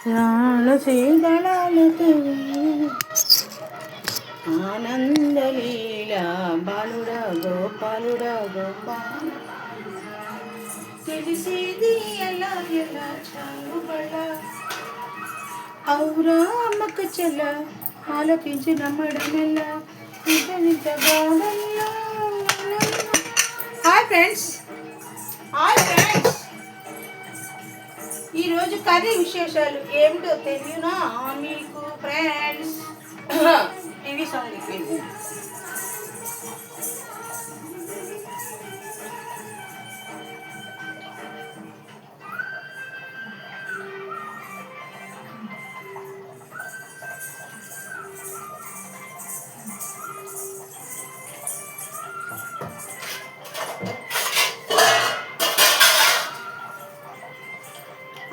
రాళసీదళాలతో ఆనందలీలా బాలుడా గోపాలుడా గోపాల తెలిసేది ఎలా ఎలా చాలుబడ ఔరా అమ్మకు చెల్ల ఆలకించి నమ్మడమెల్లా ఇంత నింత బాధల్లా. హాయ్ ఫ్రెండ్స్, హాయ్ ఫ్రెండ్స్, ఈరోజు కర్రీ విశేషాలు ఏమిటో తెలియనా మీకు ఫ్రెండ్స్? టీవీ సౌండ్ అయిపోయింది.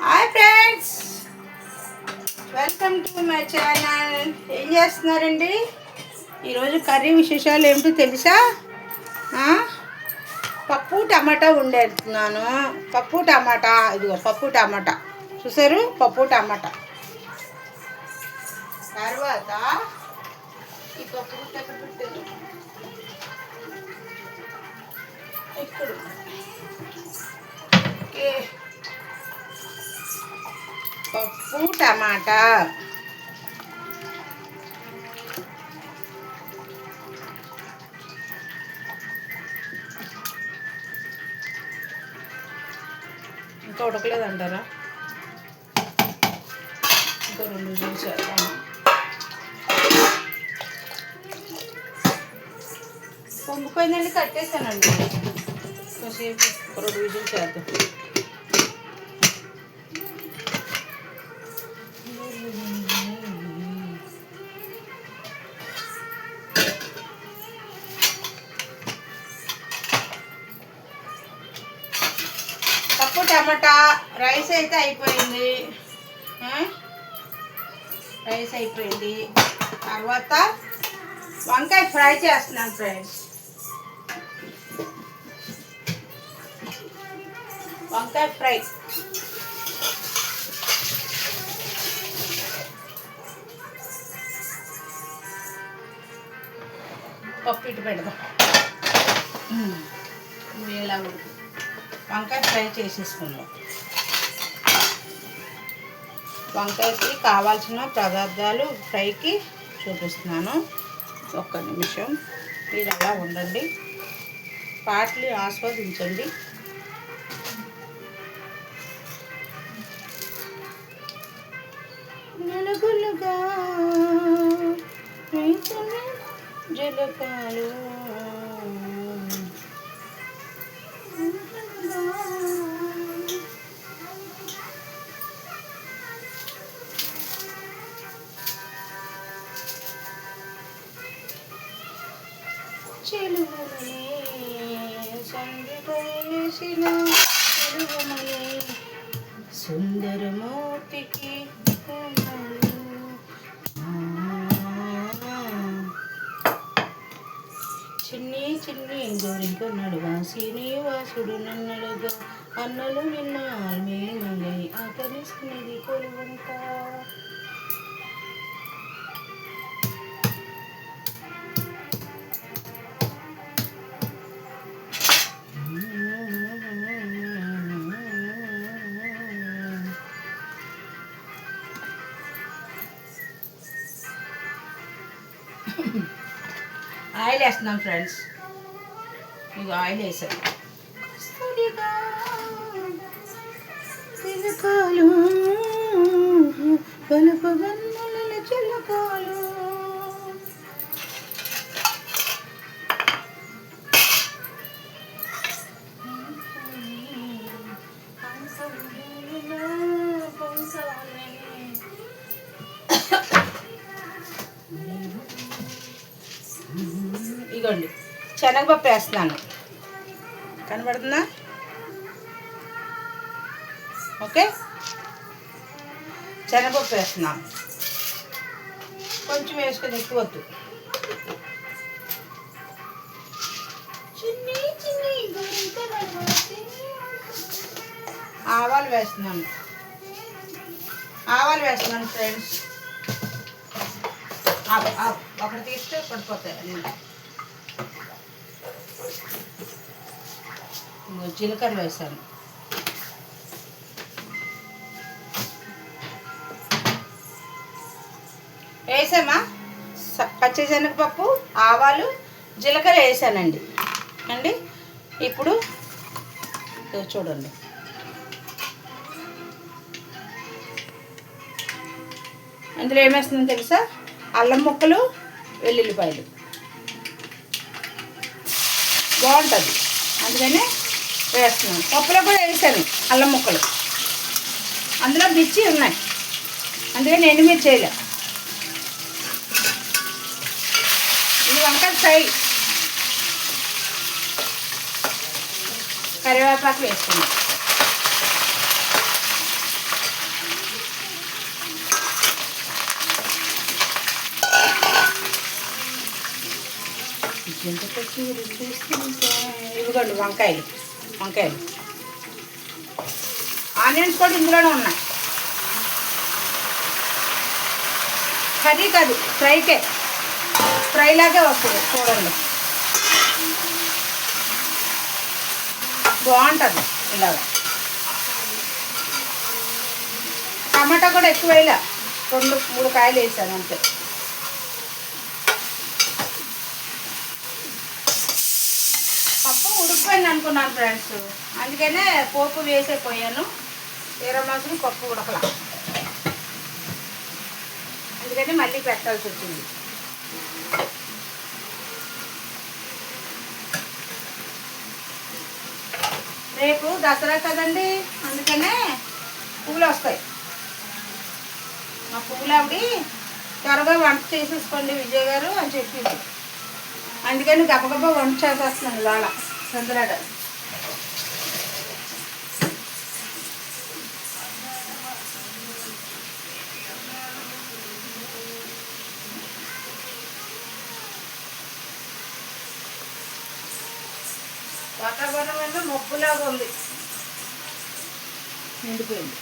Hi friends, welcome to my channel. ఏం చేస్తున్నారండి? ఈరోజు కర్రీ విశేషాలు ఏమిటో తెలుసా? పప్పు టమాటా వండేస్తున్నాను. పప్పు టమాటా, ఇదిగో పప్పు టమాటా చూసారు, పప్పు టమాటా. తర్వాత ఈ పప్పు పెట్టాను ఇక్కడ. పప్పు టమాటా, ఇంకా ఉడకలేదంటారా? ఇంకా 2 విజిల్స్ చేద్దాము. పొంగిపోయిందండి, కట్టేసానండి. కాసేపు 2 విజిల్స్ చేద్దాం. పప్పు టమాటా రైస్ అయితే అయిపోయింది. రైస్ అయిపోయింది. తర్వాత వంకాయ ఫ్రై చేస్తున్నాను ఫ్రెండ్స్. వంకాయ ఫ్రై. పప్పు ఇటు పెడదాం. ఇలా ఉడుకు వంకాయ ఫ్రై చేసేసుకున్నాం. వంకాయకి కావాల్సిన పదార్థాలు ఫ్రైకి చూపిస్తున్నాను. ఒక్క నిమిషం మీరు అలా ఉండండి, పాటలు ఆస్వాదించండి. నలుగులుగా జలకాలు చెలుగులే సంధిపేసిన చెలుగుమలే సుందరమూర్తికి చిన్ని చిన్ని గోరింక నడువా శ్రీనివాసుడు నన్నడుగా అన్నలు నిన్న ఆల్మేనై ఆకలిసినది కొలువంత. ఆయిల్ వేస్తున్నాం ఫ్రెండ్స్. ఇక ఆయిల్ వేసాను. చిలకాలు పలుపగన్నుల చిలకాలు ఇగోండి శనగపప్పు వేస్తున్నాను. కనబడుతుందా? ఓకే, శనగపప్పు వేస్తున్నాను. కొంచెం వేసుకొని ఎక్కువ వద్దు. ఆవాలు వేస్తున్నాను. ఆవాలు వేస్తున్నాను ఫ్రెండ్స్. ఒకటి తీస్తే పడిపోతాయి. జీలకర్ర వేసాను. వేసామా పచ్చిశనగపప్పు, ఆవాలు, జీలకర్ర వేసానండి అండి. ఇప్పుడు చూడండి, అందులో ఏమేస్తుందో తెలుసా? అల్లం ముక్కలు, వెల్లుల్లిపాయలు బాగుంటుంది, అందుకనే వేస్తున్నాను. పప్పులో కూడా వేసాను అల్లం ముక్కలు, అందులో మిర్చి ఉన్నాయి, అందుకని ఎండుమిర్చి వేయలే. ఇది వంకాయ ఫ్రై. కరివేపాకు వేసుకున్నాం. ఇవిగోండి వంకాయలు. ఆనియన్స్ కూడా ఇందులోనే ఉన్నాయి. కర్రీ కాదు, ఫ్రై లాగే వస్తుంది. చూడండి, బాగుంటుంది ఇలాగ. టమాటా కూడా ఎక్కువ వేయలే, 2-3 కాయలు వేసాను అంతే. పప్పు ఉడికిపోయింది అనుకున్నాను ఫ్రెండ్స్, అందుకనే పోపు వేసేపోయాను. మాత్రం పప్పు ఉడకల, అందుకని మళ్ళీ పెట్టాల్సి వచ్చింది. రేపు దసరా కదండి, అందుకనే పువ్వులు వస్తాయి. మా పువ్వులు ఆవిడ త్వరగా వంట చేసేసుకోండి విజయ్ గారు అని చెప్పింది, అందుకని గబగబా వంట చేసేస్తున్నాను ఇవాళ సందరాడ. వాతావరణం ఏమో మబ్బులాగా ఉంది, నిండిపోయింది.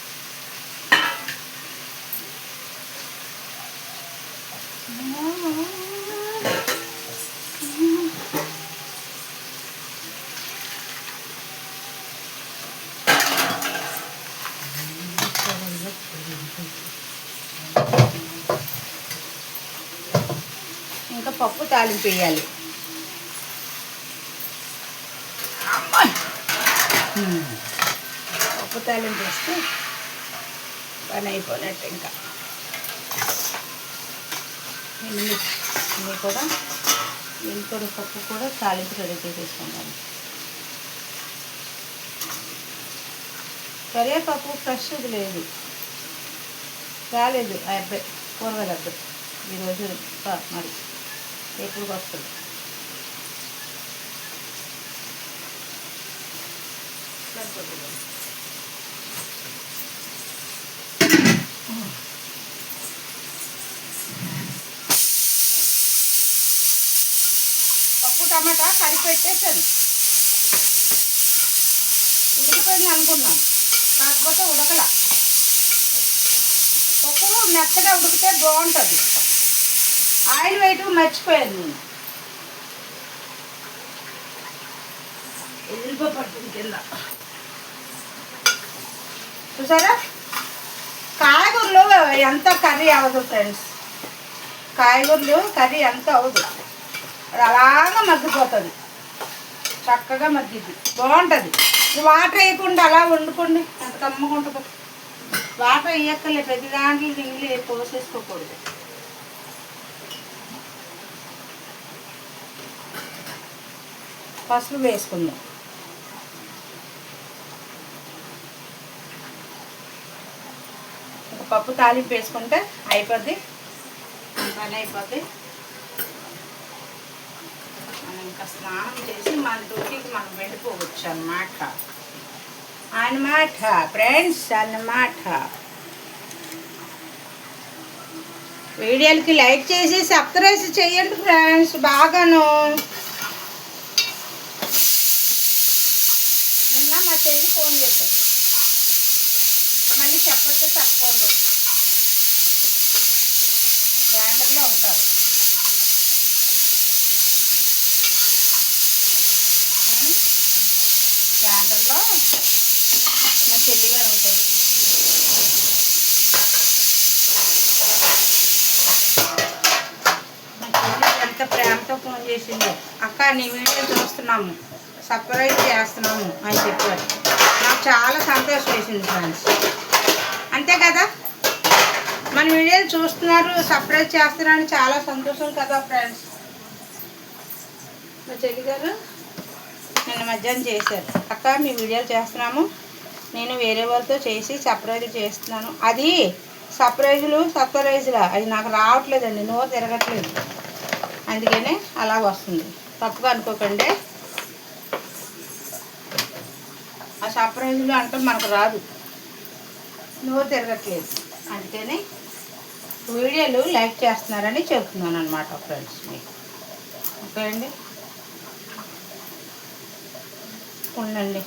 ఇంకా పప్పు తాలింపు వేయాలి. పప్పు తాలింపు వేస్తే పని అయిపోయినట్టు. ఇంకా ఇన్ని కూడా పప్పు కూడా తాలింపు రెడీ చేసేసుకున్నాను. కరివేపాకు ఫ్రెష్ లేదు, రాలేదు ఆ అబ్బాయి, కూరగాయల అబ్బాయి. ఈరోజు మరి ఎప్పుడు వస్తుంది. పప్పు టమాటా కలిపి పెట్టేసాను, ఉడికిపోయింది అనుకున్నాను, కాకపోతే ఉడకల. పప్పు మెత్తగా ఉడికితే బాగుంటుంది. ఆయిల్ వేయటం మర్చిపోయాను నేను, ఎదిరిపోతుంది కింద. చూసారా, కాయగూరలు ఎంత కర్రీ అవ్వదు ఫ్రెండ్స్, కాయగూరలు కర్రీ ఎంత అవ్వదు, అది అలాగా మగ్గిపోతుంది, చక్కగా మగ్గిద్ది, బాగుంటుంది. వాటర్ వేయకుండా అలా వండుకోండి, ఎంత కమ్మగా ఉంటుందో. వాటర్ వేయక్కర్లే, ప్రతి దాంట్లో నీళ్ళు పోసేసుకోకూడదు. పసుపు వేసుకుందాం. పప్పు తాలింపు వేసుకుంటే అయిపోద్ది, పని అయిపోద్ది. మనం ఇంకా స్నానం చేసి మన డ్యూటీకి మనం వెళ్ళిపోవచ్చు అన్నమాట ఫ్రెండ్స్ అన్నమాట. వీడియోలకి లైక్ చేసి సబ్స్క్రైబ్ చేయండి ఫ్రెండ్స్ బాగాను. నిన్న మా చెల్లి ఫోన్ చేశాను, మళ్ళీ చెప్పొచ్చో చెప్పకూడదు. ఉంటారు. గ్రైండర్లో మా చెల్లి గారు ఉంటారు. మా చెల్లి ఎంత ప్రేమతో ఫోన్ చేసిందో, అక్క నీ వీడియో చూస్తున్నాము, సర్ప్రైజ్ చేస్తున్నాము అని చెప్పారు. నాకు చాలా సంతోషం వేసింది ఫ్రెండ్స్. అంతే కదా, మన వీడియోలు చూస్తున్నారు, సర్ప్రైజ్ చేస్తున్నారని చాలా సంతోషం కదా ఫ్రెండ్స్. మా చెల్లి గారు నిన్న మధ్యాహ్నం చేశారు, అక్క మీ వీడియోలు చేస్తున్నాము, నేను వేరే వాళ్ళతో చేసి సర్ప్రైజ్ చేస్తున్నాను. అది సర్ప్రైజ్లా అది నాకు రావట్లేదండి, నోరు తిరగట్లేదు, అందుకనే అలా వస్తుంది. తప్పుగా అనుకోకండి. ఆ సర్ప్రైజ్లు అంటే మనకు రాదు, నోరు తిరగట్లేదు, అందుకని వీడియోలు లైక్ చేస్తున్నారని చెప్తున్నాను అనమాట ఫ్రెండ్స్ మీకు. ఓకే అండి, ఉండండి.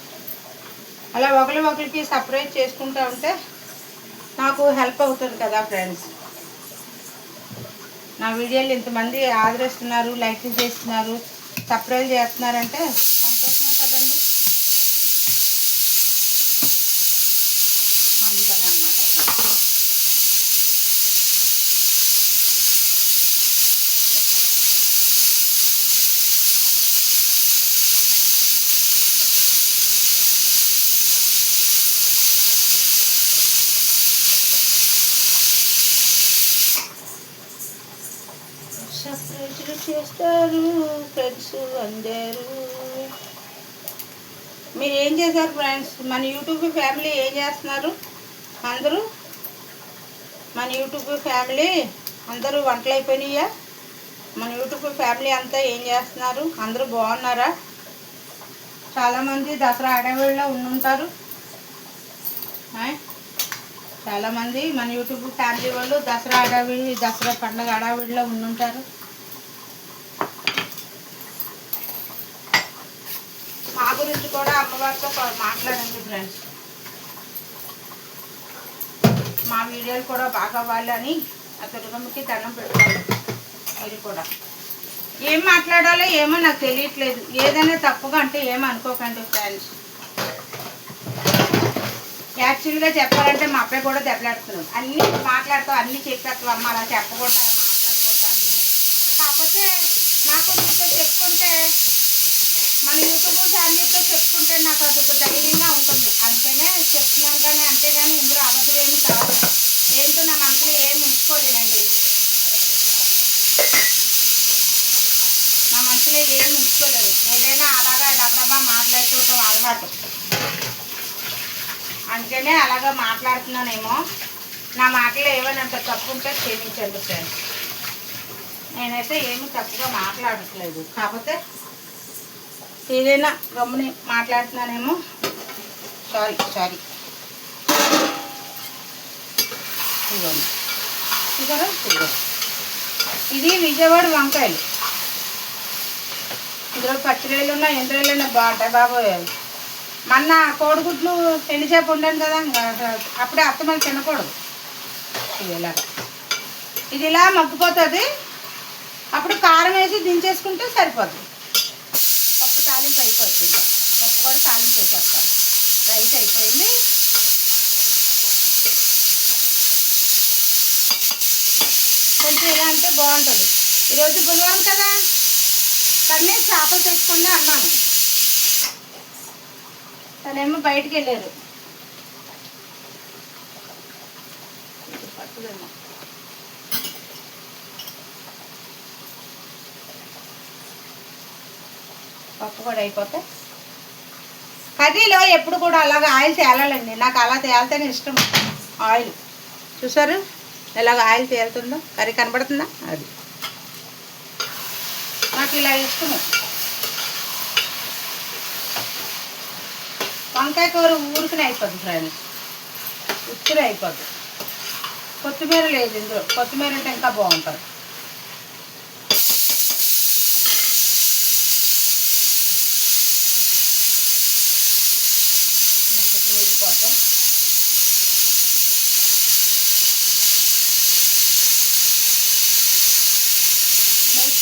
అలా ఒకరికి సర్ప్రైజ్ చేసుకుంటూ ఉంటే నాకు హెల్ప్ అవుతుంది కదా ఫ్రెండ్స్. నా వీడియోలు ఇంతమంది ఆదరిస్తున్నారు, లైక్ చేస్తున్నారు, సర్ప్రైజ్ చేస్తున్నారంటే సంతోషమే కదండి. అందుకని అన్నమాట. సర్ప్రైజ్లు చేస్తారు ఫ్రెండ్స్ అందరూ. మీరు ఏం చేశారు ఫ్రెండ్స్? మన యూట్యూబ్ ఫ్యామిలీ ఏం చేస్తున్నారు అందరూ? మన యూట్యూబ్ ఫ్యామిలీ అందరూ వంటలు అయిపోయినాయా? మన యూట్యూబ్ ఫ్యామిలీ అంతా ఏం చేస్తున్నారు? అందరూ బాగున్నారా? చాలామంది దసరా హడావిడిలో ఉండుంటారు. చాలామంది మన యూట్యూబ్ ఫ్యామిలీ వాళ్ళు దసరా పండుగ హడావిడిలో ఉండుంటారు. మా గురించి కూడా అమ్మవారితో మాట్లాడండి ఫ్రెండ్స్. మా వీడియోలు కూడా బాగా అవ్వాలని ఆ దుర్గమ్మకి దండం పెట్టుకోవాలి. మీరు కూడా ఏం మాట్లాడాలో ఏమో నాకు తెలియట్లేదు. ఏదైనా తప్పుగా అంటే ఏమో అనుకోకండి ఫ్రెండ్స్. యాక్చువల్గా చెప్పాలంటే మా అబ్బాయి కూడా దెబ్బలాడుతున్నాడు. అన్నీ మాట్లాడతావు, అన్నీ చెప్పేస్తావు అమ్మ, అలా చెప్పకుండా మాట్లాడకూడదు అంటున్నాడు. కాకపోతే నాకు చెప్పుకుంటే మన యూట్యూబ్ ఫ్యామిలీతో చెప్పుకుంటే నాకు అది ధైర్యంగా ఉంటుంది, అందుకనే చెప్తున్నాను. కానీ అంతేగాని ఇందులో అబద్ధం ఏమి కాదు. ఏంటో నా మనసులో ఏమి ఉంచుకోలేనండి, నా మనసులో ఏమి ఉంచుకోలేదు. ఏదైనా అలాగా డబ్బా మాట్లాడుకోవటం అలవాటు, అందుకనే అలాగా మాట్లాడుతున్నానేమో. నా మాటలో ఏమైనా అంత తప్పు ఉంటే క్షమించండి ఫ్రెండ్స్. నేనైతే ఏమి తప్పుగా మాట్లాడట్లేదు, కాకపోతే ఏదైనా గమ్ముని మాట్లాడుతున్నానేమో. సారీ. ఇది విజయవాడ వంకాయలు. ఇందులో పచ్చిరేళ్ళు ఉన్నా ఎండ్రేళ్ళైనా బాగుంటాయి బాబోయ్. మొన్న కోడిగుడ్లు ఎండిచేపు ఉండాను కదా, అప్పుడే అత్తమని తినకూడదు. ఇది ఇలా మగ్గిపోతుంది, అప్పుడు కారం వేసి దించేసుకుంటే సరిపోతుంది. పప్పు తాలింపు అయిపోతుంది, పప్పు కూడా తాలింపు వేసేస్తాను. రైస్ అయిపోయింది. కొంచెం ఇలా అంటే బాగుంటుంది. ఈరోజు బుధవారం కదా, కానీ చేపలు తెచ్చుకుని అన్నాను. తనేమో బయటికి వెళ్ళారు. పట్టుదేమో పప్పు కూడా అయిపోతే కర్రీలో ఎప్పుడు కూడా అలాగ ఆయిల్ తేలాలండి. నాకు అలా తేలితేనే ఇష్టం. ఆయిల్ చూసారు ఎలాగ ఆయిల్ తేలుతుందో, కర్రీ కనబడుతుందా? అది నాకు ఇలా ఇష్టము. వంకాయ కూర ఊరికనే అయిపోద్ది ఫ్రెండ్స్, ఉచ్చిరే అయిపోద్ది. కొత్తిమీర లేదు ఇందులో, కొత్తిమీర అంటే ఇంకా బాగుంటుంది. కొత్తిమీర పోద్దాం.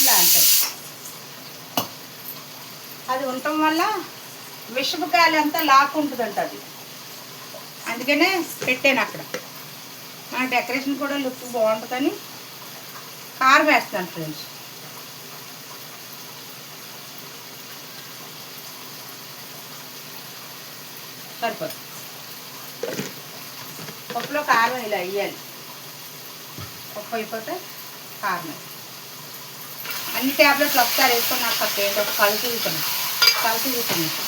ఇలా అంటారు. అది ఉండటం వల్ల విషపు గాలి అంతా లాక్కుంటుందంట అది. అందుకనే పెట్టాను అక్కడ. మన డెకరేషన్ కూడా లుక్ బాగుంటుందని కారం వేస్తాను ఫ్రెండ్స్. సరిపోదు. పప్పులో కారం ఇలా వేయాలి. పప్పు అయిపోతే కారం అన్ని ట్యాబ్లెట్లు ఒకసారి వేసుకొని నాకు తప్ప ఏంటో కలిసి చూస్తున్నాను.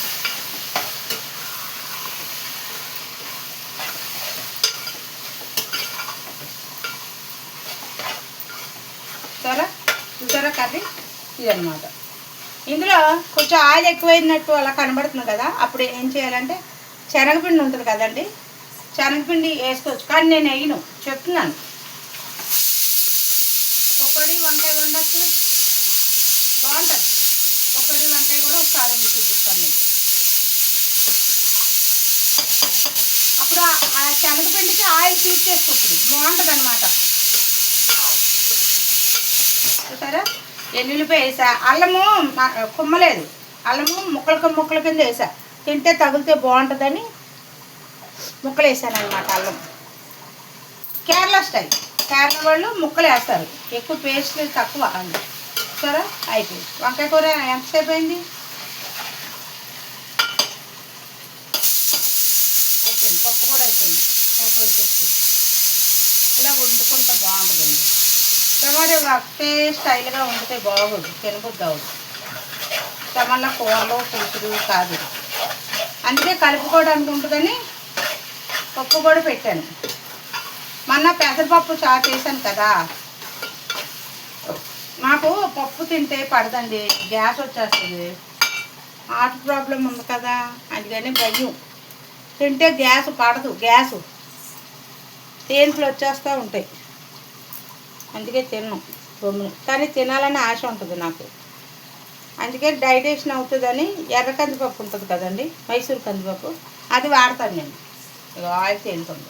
చూసారా కర్రీ ఇదన్నమాట. ఇందులో కొంచెం ఆయిల్ ఎక్కువైనట్టు అలా కనబడుతుంది కదా, అప్పుడు ఏం చేయాలంటే శనగపిండి ఉంటుంది కదండి, శనగపిండి వేసుకోవచ్చు. కానీ నేను వేయను, చెప్తున్నాను. పకోడీ వంకాయ వండచ్చు, బాగుంటుంది. పకోడీ వంకాయ కూడా ఒకసారి వండి చూపిస్తాను మీకు. అప్పుడు ఆ శనగపిండికి ఆయిల్ హీట్ చేసుకుంటుంది, బాగుంటుంది అనమాట. చూసారా, ఎల్లుల్లిపాయ వేసా. అల్లము కుమ్మలేదు, అల్లము ముక్కల కింద వేసా. తింటే తగిలితే బాగుంటుందని ముక్కలు వేసాను అనమాట. అల్లం కేరళ స్టైల్, కేరళ వాళ్ళు ముక్కలు వేస్తారు, ఎక్కువ పేస్ట్ తక్కువ అండి. సరే అయిపోయింది. వంకాయ కూర ఎంతసేపు అయింది? అయిపోయింది. పప్పు కూడా అయిపోయింది. పప్పు వచ్చేస్తుంది. ఇలా వండుకుంటే బాగుంటుందండి. టమాటా ఒకటే స్టైల్గా వండితే బాగోదు, తినబుద్ధి అవ్వదు. టమాటా కూరలో పులుసులు కాదు, అందుకే కలుపుకోవడానికి ఉంటుందని పప్పు కూడా పెట్టాను. మొన్న పెసరపప్పు చారు చేశాను కదా, నాకు పప్పు తింటే పడదండి, గ్యాస్ వచ్చేస్తుంది. హార్ట్ ప్రాబ్లం ఉంది కదా, అందుకని భయం. తింటే గ్యాస్ పడదు, గ్యాసు తేన్పులు వచ్చేస్తూ ఉంటాయి. అందుకే తిన్నాను బొమ్మను. కానీ తినాలని ఆశ ఉంటుంది నాకు, అందుకే డైజెషన్ అవుతుందని ఎర్ర కందిపప్పు ఉంటుంది కదండి, మైసూర్ కందిపప్పు, అది వాడతాను నేను. ఇక ఆయిల్ తేలుతుంది.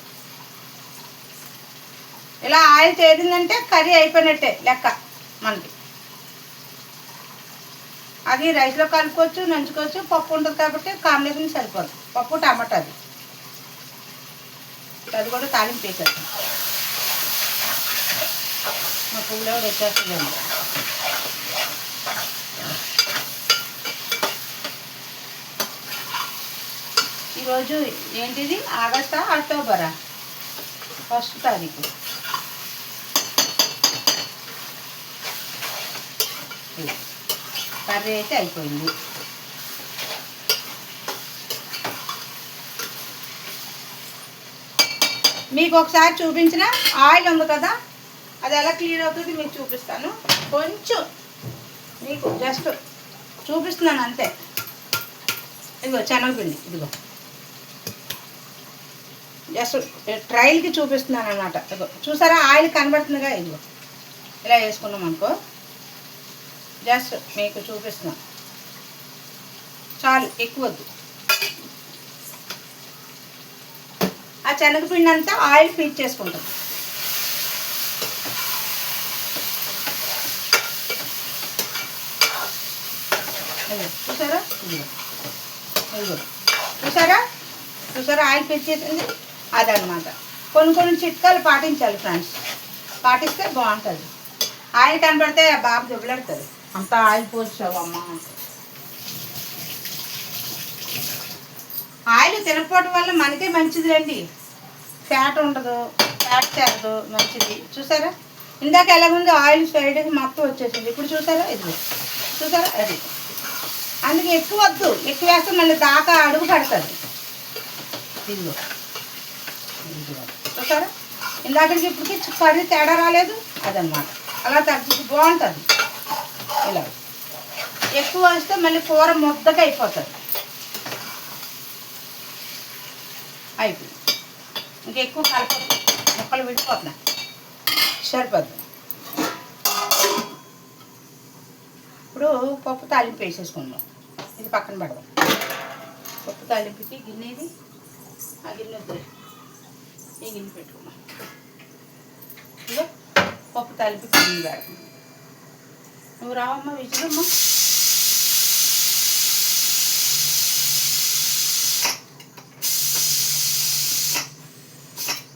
ఇలా ఆయిల్ తేలిందంటే కర్రీ అయిపోయినట్టే లెక్క మనకి. అది రైస్లో కలుపుకోవచ్చు, నంచుకోవచ్చు. పప్పు ఉంటుంది కాబట్టి కాంబినేషన్ సరిపోదు. పప్పు టమాటా అది కూడా తాలింపు వేసేస్తాం. మా పువ్వులో వచ్చేస్తుందండి. ఈరోజు ఏంటిది, ఆగస్టా అక్టోబరా? 1వ తారీఖు. కర్రీ అయితే అయిపోయింది. మీకు ఒకసారి చూపించిన ఆయిల్ ఉంది కదా, అది ఎలా క్లియర్ అవుతుంది మీకు చూపిస్తాను. కొంచెం మీకు జస్ట్ చూపిస్తున్నాను అంతే. ఇదిగో శనగపిండి, ఇదిగో జస్ట్ ట్రయల్కి చూపిస్తున్నాను అనమాట. ఇదిగో చూసారా, ఆయిల్ కనబడుతుందిగా, ఇదిగో ఇలా వేసుకున్నాం అనుకో, జస్ట్ మీకు చూపిస్తున్నాను. చాలు, ఎక్కువ వద్దు. ఆ శనగపిండి అంతా ఆయిల్ ఫీడ్ చేసుకుంటాం. చూసారా, చూసారా ఆయిల్ ఫీడ్ చేసింది అదనమాట. కొన్ని చిట్కాలు పాటించాలి ఫ్రెండ్స్, పాటిస్తే బాగుంటుంది. ఆయిల్ కనబడితే బాగా దుబ్బలాడుతుంది, అంత ఆయిల్ పోసావు అమ్మ. ఆయిల్ తినకపోవడం వల్ల మనకే మంచిది రండి, ఫ్యాట్ ఉండదు, ఫ్యాట్ చేరదు, మంచిది. చూసారా, ఇందాక ఎలాగుంది ఆయిల్ సైడ్కి మొత్తం వచ్చేసింది. ఇప్పుడు చూసారా, ఇది చూసారా, అది అందుకే ఎక్కువ వద్దు. ఎక్కువ వేస్తే మళ్ళీ దాకా అడుగు పడుతుంది. ఇదిగో చూసారా, ఇందాకకి ఇప్పటికి కర్రీ తేడా రాలేదు, అదనమాట. అలా తగ్గి బాగుంటుంది. ఇలా ఎక్కువ వేస్తే మళ్ళీ కూర ముద్దగా అయిపోతుంది. అయిపోయింది. ఇంకెక్కువ కలపదు, ముక్కలు విడిపోతున్నాయి, సరిపోద్ది. ఇప్పుడు పప్పు తాలింపు వేసేసుకుందాం. ఇది పక్కన పెడదాం. పప్పు తాలింపుకి గిన్నెది, ఆ గిన్నె వద్దు, ఈ గిన్నె పెట్టుకున్నాం. ఇదో పప్పు తాలింపుకి గిన్నె పెడతాం. నువ్వు రావమ్మా విజయమ్మా.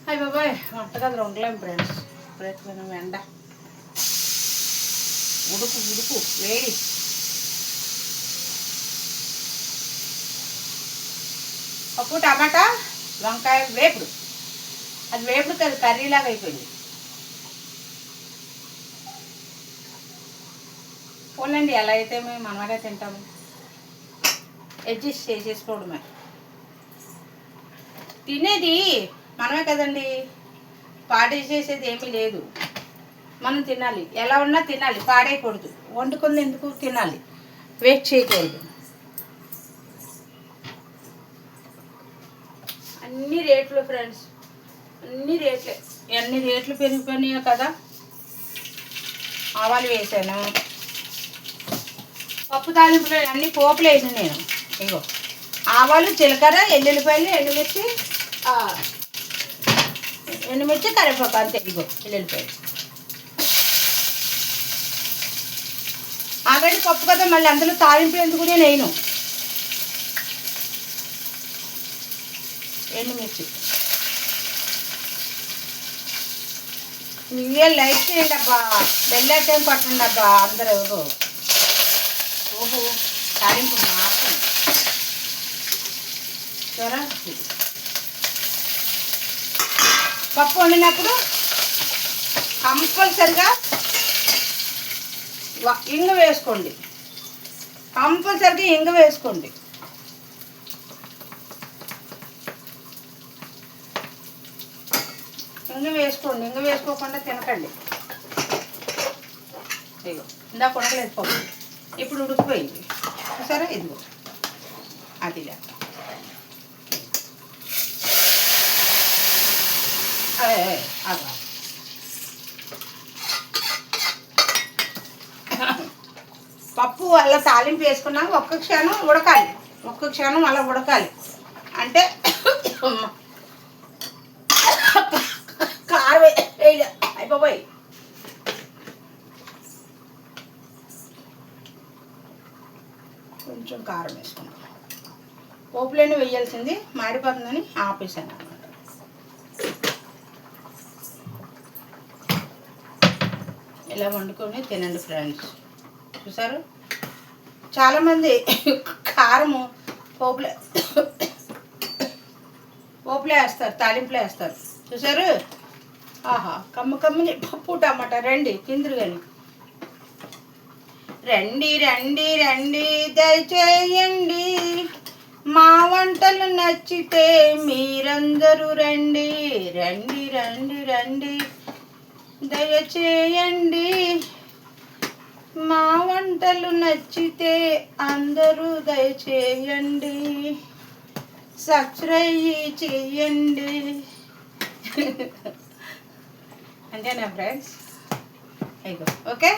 అయ్యి బాబాయ్ వంటగదిలో ఉండలేము ఫ్రెండ్స్. ప్రయత్నం ఎండ ఉడుకు ఉడుకు వేడి. పప్పు టమాటా వంకాయ వేపుడు. అది వేపుడు కాదు, కర్రీలాగా అయిపోయింది. పోలండి, ఎలా అయితే మేము మనమగా తింటాము, అడ్జస్ట్ చేసేసుకోవడమే. తినేది మనమే కదండి, పాడే చేసేది ఏమీ లేదు. మనం తినాలి, ఎలా ఉన్నా తినాలి, పాడేయకూడదు. వండుకుంది ఎందుకు తినాలి, వేస్ట్ చేయకూడదు. అన్ని రేట్లు ఫ్రెండ్స్, అన్ని రేట్లే. అన్ని రేట్లు పెరిగిపోయినాయో కదా. ఆవాలు వేసాను, పప్పు తాలింపులు అన్ని పోపులు వేసాను నేను. ఇగో ఆవాలు, జీలకర్ర, ఎల్లుల్లిపాయలు, ఎండుమిర్చి, కరివేపాకు, అంతే. ఇగో ఎల్లుల్లిపాయలు. ఆల్రెడీ పప్పు కదా, మళ్ళీ అందులో తాలింపు ఎందుకు నేను వేయను. ఎండుమిర్చి. వీడియో లైక్ చేయండి అబ్బా, బెల్ ఐకాన్ కొట్టండి అబ్బా అందరూ. ఓహో తాలింపు మాత్రం సరే. పప్పు వండినప్పుడు కంపల్సరిగా ఇంగ వేసుకోండి, కంపల్సరిగా ఇంగ వేసుకోండి. ఇంగ వేసుకోండి, ఇంగ వేసుకోకుండా తినకండి. ఇదిగో ఇందాక ఉడకలేదు పప్పు, ఇప్పుడు ఉడికిపోయింది సరే. ఇదిగో అది పప్పు అలా తాలింపు వేసుకున్నాక ఒక్క క్షణం ఉడకాలి, ఒక్క క్షణం అలా ఉడకాలి. అంటే కారం వేయాలి. అయిపోయి కొంచెం కారం వేసుకున్నాం. పోపులోనే వేయాల్సింది, మాడిపోతుందని ఆపేసాను అన్నమాట. ఇలా వండుకొని తినండి ఫ్రెండ్స్. చూసారు, చాలామంది కారము పోపులే వేస్తారు, తాలింపులో వేస్తారు. చూసారు, ఆహా కమ్మ కమ్మని పప్పు టమాటా. రండి తిందురు కానీ. రండి రండి రండి దయచేయండి, మా వంటలు నచ్చితే మీరందరూ రండి. రండి రండి రండి దయచేయండి, మా వంటలు నచ్చితే అందరూ దయచేయండి, సబ్స్క్రైబ్ చేయండి. అంతేనా ఫ్రెండ్స్? అయిపో ఓకే.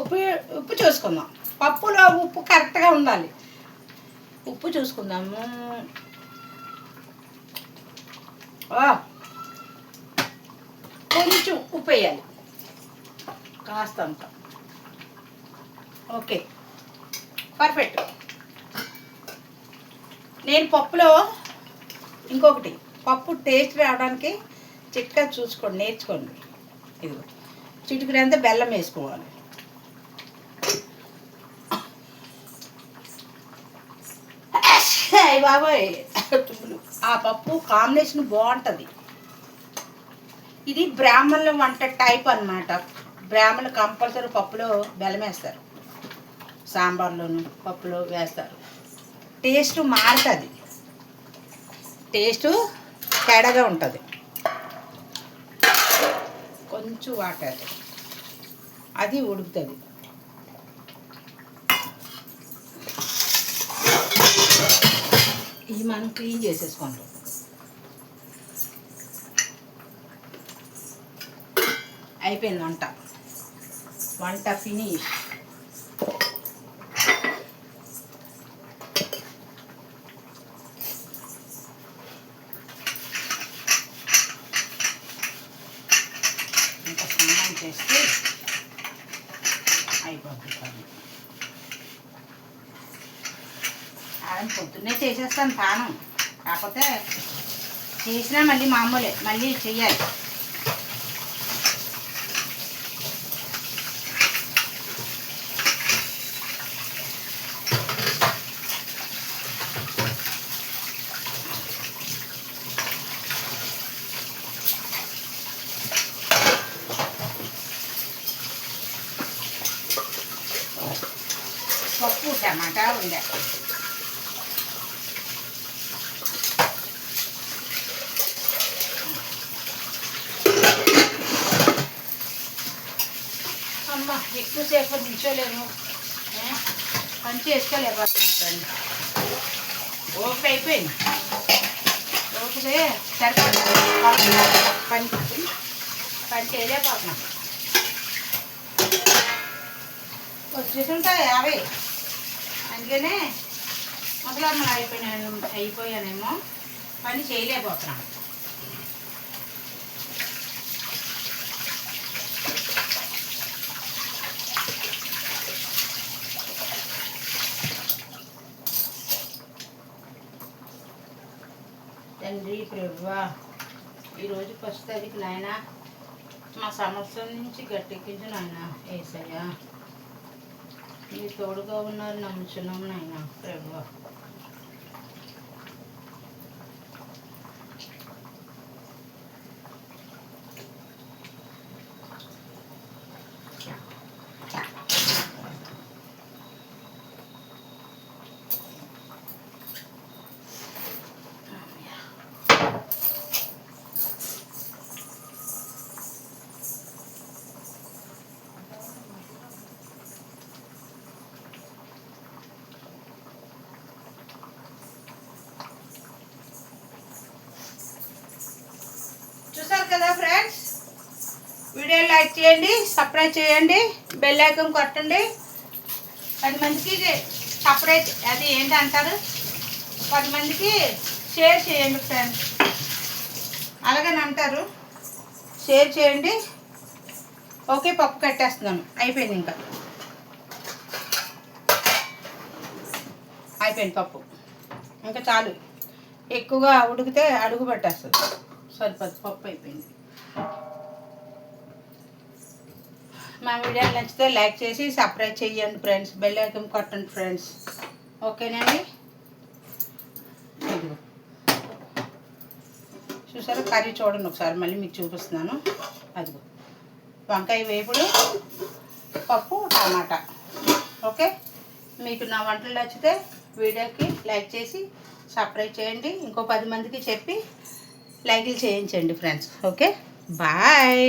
ఉప్పు చూసుకుందాం. పప్పులో ఉప్పు కరెక్ట్గా ఉండాలి. ఉప్పు చూసుకుందాము. కొంచెం ఉప్పు వేయాలి, కాస్తంత. Okay perfect. నేను పప్పులో ఇంకొకటి, పప్పు టేస్ట్ రావడానికి చిట్కా చూసుకోండి, నేర్చుకోండి. ఇదిగో చిటికడంతా బెల్లం వేసుకోవాలి. బాబాయ్ ఆ పప్పు కాంబినేషన్ బాగుంటుంది. ఇది బ్రాహ్మణుల వంట టైప్ అన్నమాట. బ్రాహ్మణులు కంపల్సరీ పప్పులో బెల్లం వేస్తారు, సాంబార్లోను పప్పులో వేస్తారు. టేస్ట్ మారుతుంది, టేస్ట్ తేడాగా ఉంటుంది. కొంచెం వాటర్ అది ఉడుకుతుంది. ఇది మనం క్లీన్ చేసేసుకుంటాం. అయిపోయింది వంట ఫినిష్. ఇంకా స్నానం చేస్తే అయిపోతుంది. అది పొద్దున్నే చేసేస్తాను పానం, కాకపోతే చేసినా మళ్ళీ మామూలే, మళ్ళీ చెయ్యాలి. పప్పు టమాటా ఉండే అమ్మ ఎక్కువసేపు నిల్చోలేము, పని చేసుకోలేకపోతున్నాను. ఓపిక అయిపోయింది, ఓపికే సరిపోతుంది, పని చేయలేకపోతున్నాం. వచ్చేసుంటాయి అవే, అందుకనే ముసలమ్మలు అయిపోయానేమో, పని చేయలేకపోతున్నాం. తండ్రి ప్రభువా, ఈరోజు ఫస్ట్ తారీఖు నాయన, మా సమస్యల నుంచి గట్టెక్కించు నాయన. యేసయ్య మీరు తోడుగా ఉన్నారు, నమ్ముచున్నాం నాయన ప్రభువా. చూసారు కదా ఫ్రెండ్స్, వీడియో లైక్ చేయండి, సబ్స్క్రైబ్ చేయండి, బెల్ ఐకాన్ కొట్టండి. 10 మందికి సబ్స్క్రైబ్, అది ఏంటి అంటారు, 10 మందికి షేర్ చేయండి ఫ్రెండ్స్, అలాగని అంటారు. షేర్ చేయండి. ఓకే, పప్పు కట్టేస్తున్నాను, అయిపోయింది, ఇంకా అయిపోయింది పప్పు, ఇంకా చాలు. ఎక్కువగా ఉడికితే అడుగు పెట్టేస్తుంది, సరిపోదు, పప్పు అయిపోయింది. మా వీడియో నచ్చితే లైక్ చేసి సబ్స్క్రైబ్ చేయండి ఫ్రెండ్స్, బెల్ ఐకాన్ కొట్టండి ఫ్రెండ్స్, ఓకేనండి. ఇదిగో చూసారా, కర్రీ చూడండి ఒకసారి, మళ్ళీ మీకు చూపిస్తున్నాను. అదిగో వంకాయ వేపుడు, పప్పు, టమాటా. ఓకే, మీకు నా వంటలు నచ్చితే వీడియోకి లైక్ చేసి సబ్స్క్రైబ్ చేయండి, ఇంకో 10 మందికి చెప్పి లైక్లు చేయించండి ఫ్రెండ్స్. Okay, bye.